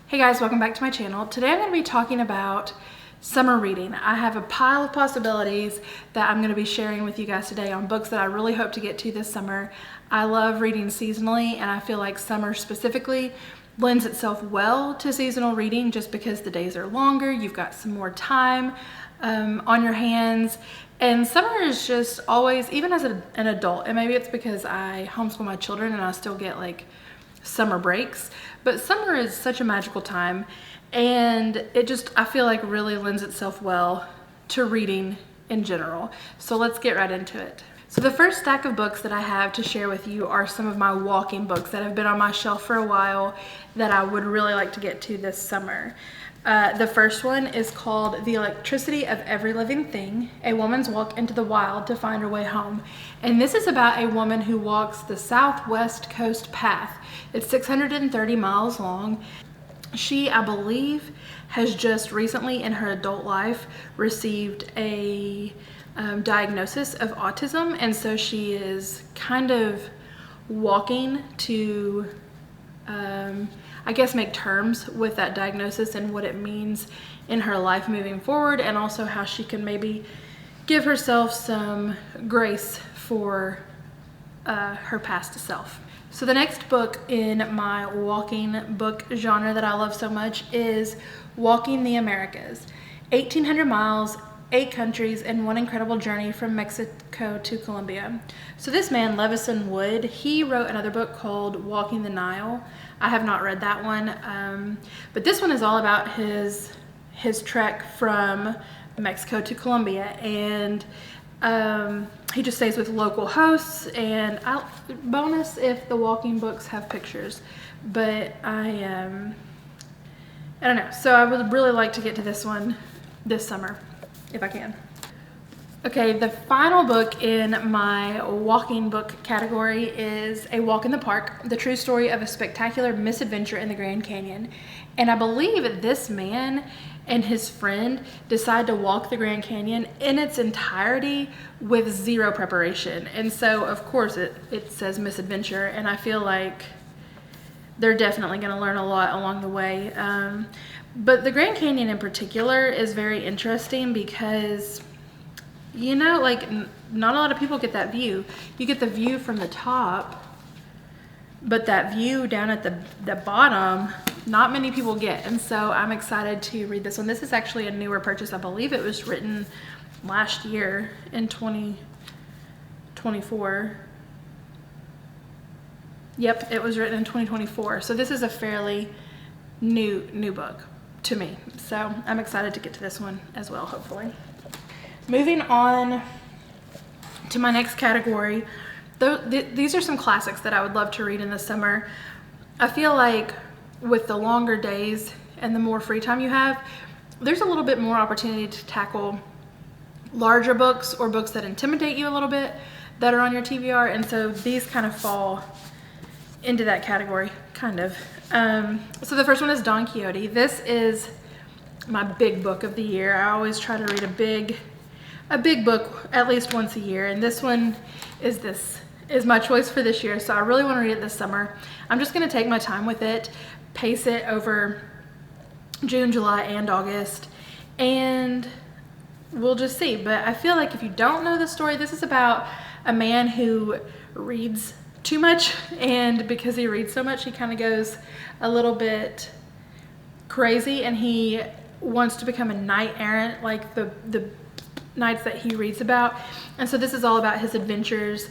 Hey guys, welcome back to my channel. Today I'm going to be talking about summer reading. I have a pile of possibilities that I'm going to be sharing with you guys today on books that I really hope to get to this summer. I love reading seasonally, and I feel like summer specifically lends itself well to seasonal reading just because the days are longer, you've got some more time on your hands, and summer is just always, even as an adult, and maybe it's because I homeschool my children and I still get like summer breaks, but summer is such a magical time, and I feel like really lends itself well to reading in general. So let's get right into it. So the first stack of books that I have to share with you are some of my walking books that have been on my shelf for a while that I would really like to get to this summer. The first one is called The Electricity of Every Living Thing, A Woman's Walk into the Wild to Find Her Way Home. And this is about a woman who walks the Southwest Coast Path. It's 630 miles long. She, I believe, has just recently in her adult life received a diagnosis of autism, and so she is kind of walking to I guess make terms with that diagnosis and what it means in her life moving forward, and also how she can maybe give herself some grace for her past self. So the next book in my walking book genre that I love so much is Walking the Americas. 1,800 miles, 8 countries, and one incredible journey from Mexico to Colombia. So this man, Levison Wood, he wrote another book called Walking the Nile. I have not read that one, but this one is all about his trek from Mexico to Colombia, and he just stays with local hosts, and bonus if the walking books have pictures, but I don't know. So I would really like to get to this one this summer if I can. Okay, the final book in my walking book category is A Walk in the Park, the true story of a spectacular misadventure in the Grand Canyon. And I believe this man and his friend decide to walk the Grand Canyon in its entirety with zero preparation. And so, of course, it says misadventure, and I feel like they're definitely going to learn a lot along the way. But the Grand Canyon in particular is very interesting because, you know, like not a lot of people get that view. You get the view from the top, but that view down at the bottom, not many people get. And so I'm excited to read this one. This is actually a newer purchase. I believe it was written last year in 2024. Yep, it was written in 2024. So this is a fairly new book to me. So I'm excited to get to this one as well, hopefully. Moving on to my next category, these are some classics that I would love to read in the summer. I feel like with the longer days and the more free time you have, there's a little bit more opportunity to tackle larger books or books that intimidate you a little bit that are on your TBR, and so these kind of fall into that category, kind of. So the first one is Don Quixote. This is my big book of the year. I always try to read a big book at least once a year, and this one is my choice for this year, so I really want to read it this summer. I'm just going to take my time with it, pace it over June, July, and August, and we'll just see. But I feel like if you don't know the story, this is about a man who reads too much, and because he reads so much, he kind of goes a little bit crazy, and he wants to become a knight errant like the knights that he reads about. And so this is all about his adventures,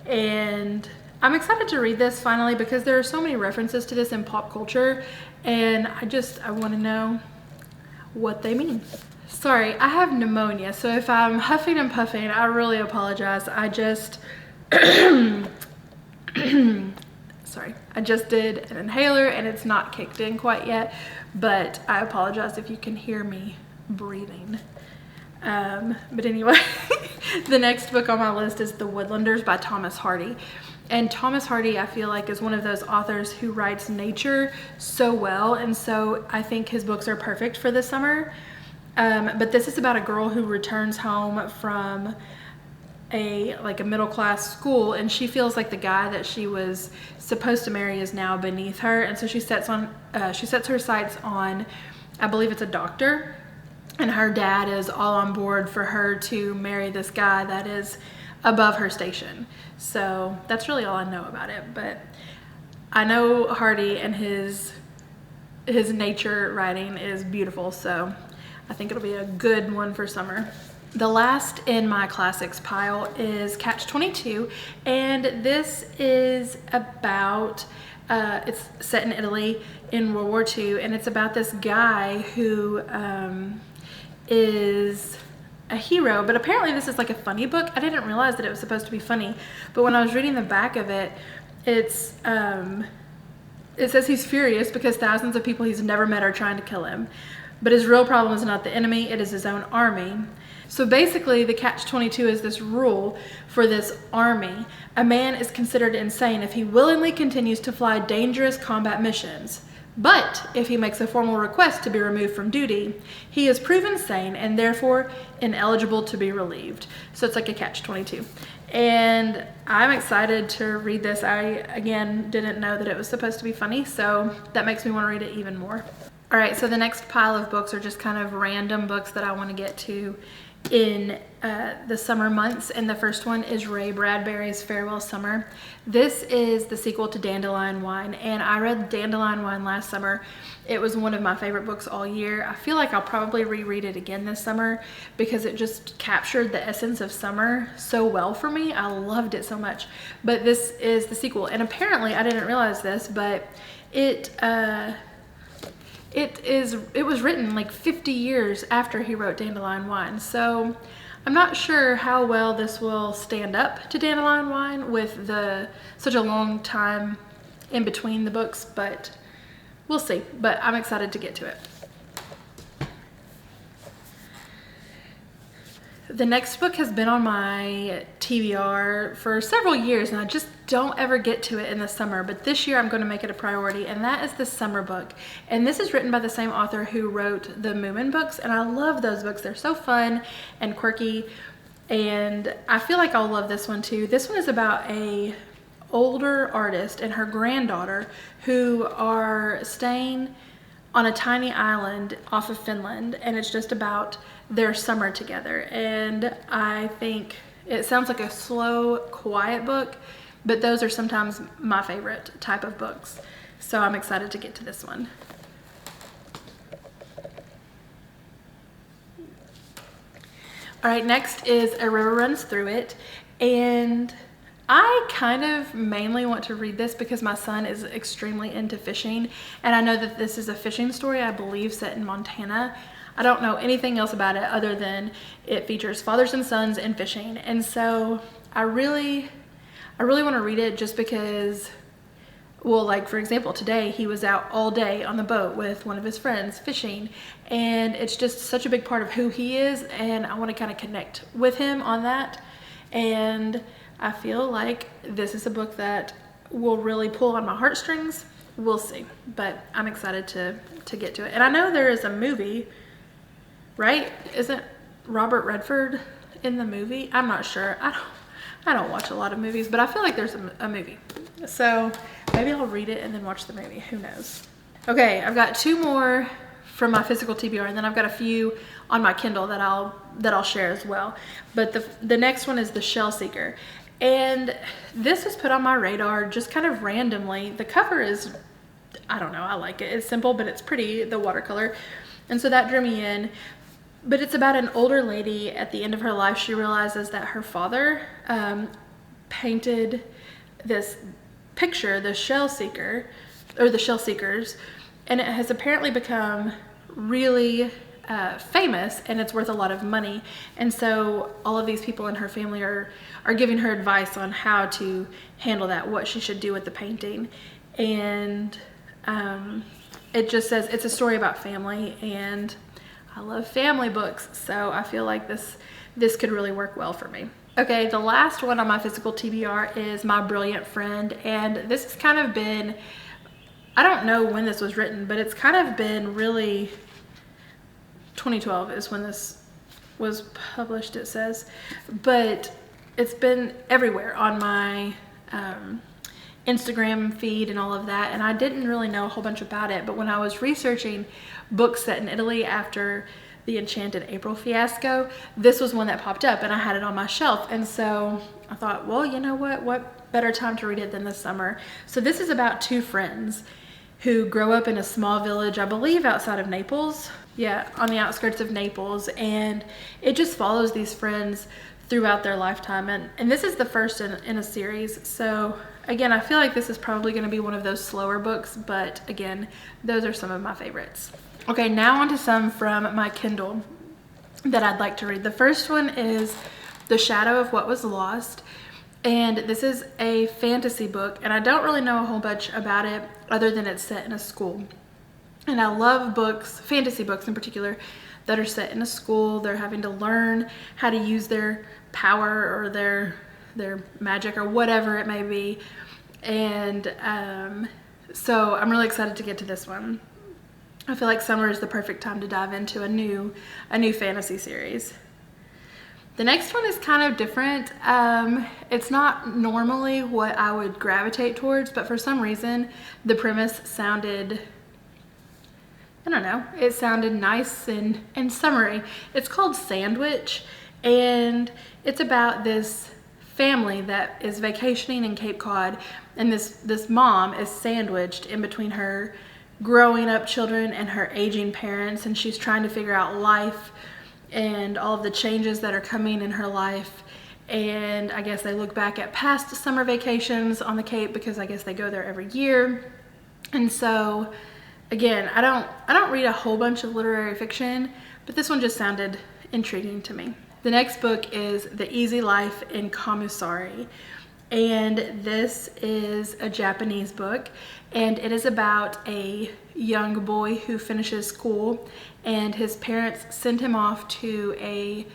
and I'm excited to read this finally because there are so many references to this in pop culture, and I want to know what they mean. Sorry, I have pneumonia, so if I'm huffing and puffing, I really apologize. I just sorry, I just did an inhaler and it's not kicked in quite yet, but I apologize if you can hear me breathing. But anyway, the next book on my list is The Woodlanders by Thomas Hardy. And Thomas Hardy, I feel like, is one of those authors who writes nature so well, and so I think his books are perfect for the summer. But this is about a girl who returns home from a middle class school, and she feels like the guy that she was supposed to marry is now beneath her, and so she sets her sights on, I believe it's a doctor, and her dad is all on board for her to marry this guy that is above her station. So that's really all I know about it, but I know Hardy and his nature writing is beautiful, so I think it'll be a good one for summer. The last in my classics pile is Catch-22, and this is about, it's set in Italy in World War II, and it's about this guy who is a hero, but apparently this is like a funny book. I didn't realize that it was supposed to be funny, but when I was reading the back of it, it says he's furious because thousands of people he's never met are trying to kill him. But his real problem is not the enemy, it is his own army. So basically, the Catch-22 is this rule for this army. A man is considered insane if he willingly continues to fly dangerous combat missions. But if he makes a formal request to be removed from duty, he is proven sane and therefore ineligible to be relieved. So it's like a Catch-22. And I'm excited to read this. I, again, didn't know that it was supposed to be funny, so that makes me want to read it even more. All right, so the next pile of books are just kind of random books that I want to get to in the summer months, and the first one is Ray Bradbury's Farewell Summer. This is the sequel to Dandelion Wine, and I read Dandelion Wine last summer. It was one of my favorite books all year. I feel like I'll probably reread it again this summer because it just captured the essence of summer so well for me. I loved it so much. But this is the sequel, and apparently I didn't realize this, but it was written like 50 years after he wrote Dandelion Wine. So I'm not sure how well this will stand up to Dandelion Wine with such a long time in between the books, but we'll see. But I'm excited to get to it. The next book has been on my TBR for several years, and I just don't ever get to it in the summer, but this year I'm going to make it a priority, and that is the summer book. And this is written by the same author who wrote the Moomin books, and I love those books. They're so fun and quirky, and I feel like I'll love this one too. This one is about a older artist and her granddaughter who are staying on a tiny island off of Finland, and it's just about their summer together. And I think it sounds like a slow, quiet book, but those are sometimes my favorite type of books. So I'm excited to get to this one. All right, next is A River Runs Through It, and I kind of mainly want to read this because my son is extremely into fishing, and I know that this is a fishing story, I believe, set in Montana. I don't know anything else about it other than it features fathers and sons and fishing, and so I really want to read it just because, well, like for example, today he was out all day on the boat with one of his friends fishing, and it's just such a big part of who he is, and I want to kind of connect with him on that. And I feel like this is a book that will really pull on my heartstrings. We'll see, but I'm excited to get to it. And I know there is a movie, right? Isn't Robert Redford in the movie? I'm not sure. I don't watch a lot of movies, but I feel like there's a movie. So maybe I'll read it and then watch the movie. Who knows? Okay, I've got two more from my physical TBR, and then I've got a few on my Kindle that I'll share as well. But the next one is The Shell Seeker. And this was put on my radar just kind of randomly. The cover is, I don't know, I like it. It's simple, but it's pretty, the watercolor. And so that drew me in. But it's about an older lady. At the end of her life, she realizes that her father painted this picture, the Shell Seeker, or the Shell Seekers, and it has apparently become really famous, and it's worth a lot of money. And so all of these people in her family are giving her advice on how to handle that, what she should do with the painting. And it just says it's a story about family, and I love family books, so I feel like this could really work well for me. Okay, the last one on my physical TBR is My Brilliant Friend, and this has kind of been, I don't know when this was written, but it's kind of been really, 2012 is when this was published, it says. But it's been everywhere on my Instagram feed and all of that, and I didn't really know a whole bunch about it, but when I was researching books set in Italy after the Enchanted April fiasco, this was one that popped up, and I had it on my shelf. And so I thought, well, you know what better time to read it than this summer. So this is about two friends who grow up in a small village, I believe outside of Naples. Yeah, on the outskirts of Naples, and it just follows these friends throughout their lifetime, and this is the first in a series. So again, I feel like this is probably going to be one of those slower books, but again, those are some of my favorites. Okay, now on to some from my Kindle that I'd like to read. The first one is The Shadow of What Was Lost, and this is a fantasy book, and I don't really know a whole bunch about it other than it's set in a school. And I love books, fantasy books in particular, that are set in a school. They're having to learn how to use their power or their magic or whatever it may be. And so I'm really excited to get to this one. I feel like summer is the perfect time to dive into a new fantasy series. The next one is kind of different. It's not normally what I would gravitate towards, but for some reason the premise sounded, I don't know, it sounded nice and summery. It's called Sandwich, and it's about this family that is vacationing in Cape Cod, and this mom is sandwiched in between her growing up children and her aging parents, and she's trying to figure out life and all of the changes that are coming in her life. And I guess they look back at past summer vacations on the Cape, because I guess they go there every year. And so again, I don't read a whole bunch of literary fiction, but this one just sounded intriguing to me. The next book is The Easy Life in Kamusari, and this is a Japanese book, and it is about a young boy who finishes school, and his parents send him off to a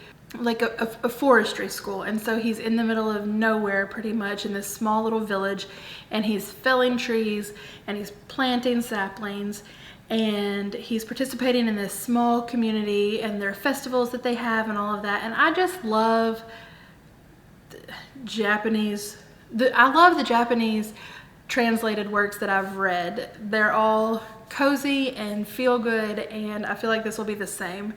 forestry school. And so he's in the middle of nowhere pretty much in this small little village, and he's felling trees and he's planting saplings, and he's participating in this small community and their festivals that they have and all of that. And I just love I love the Japanese translated works that I've read. They're all cozy and feel good, and I feel like this will be the same,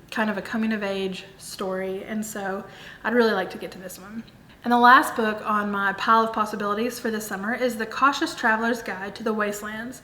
kind of a coming of age story, and so I'd really like to get to this one. And the last book on my pile of possibilities for this summer is The Cautious Traveler's Guide to the Wastelands.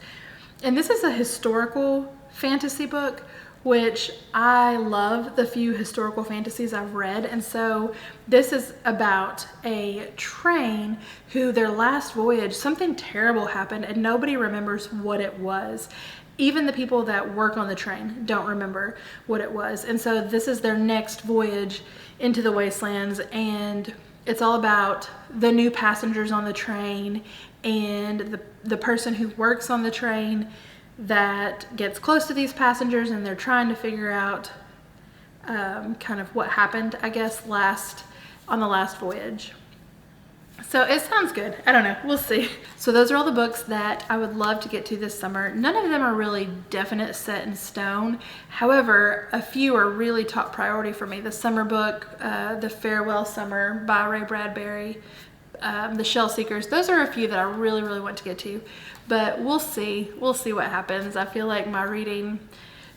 And this is a historical fantasy book, which I love the few historical fantasies I've read. And so this is about a train who their last voyage, something terrible happened and nobody remembers what it was. Even the people that work on the train don't remember what it was. And so this is their next voyage into the wastelands, and it's all about the new passengers on the train and the person who works on the train that gets close to these passengers, and they're trying to figure out kind of what happened, I guess, on the last voyage. So it sounds good. I don't know. We'll see. So those are all the books that I would love to get to this summer. None of them are really definite, set in stone. However, a few are really top priority for me. The summer book, The Farewell Summer by Ray Bradbury, The Shell Seekers. Those are a few that I really, really want to get to. But we'll see. We'll see what happens. I feel like my reading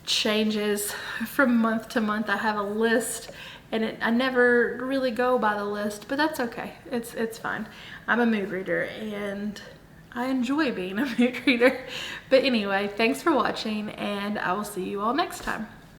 changes from month to month. I have a list, and I never really go by the list, but that's okay. It's fine. I'm a mood reader, and I enjoy being a mood reader. But anyway, thanks for watching, and I will see you all next time.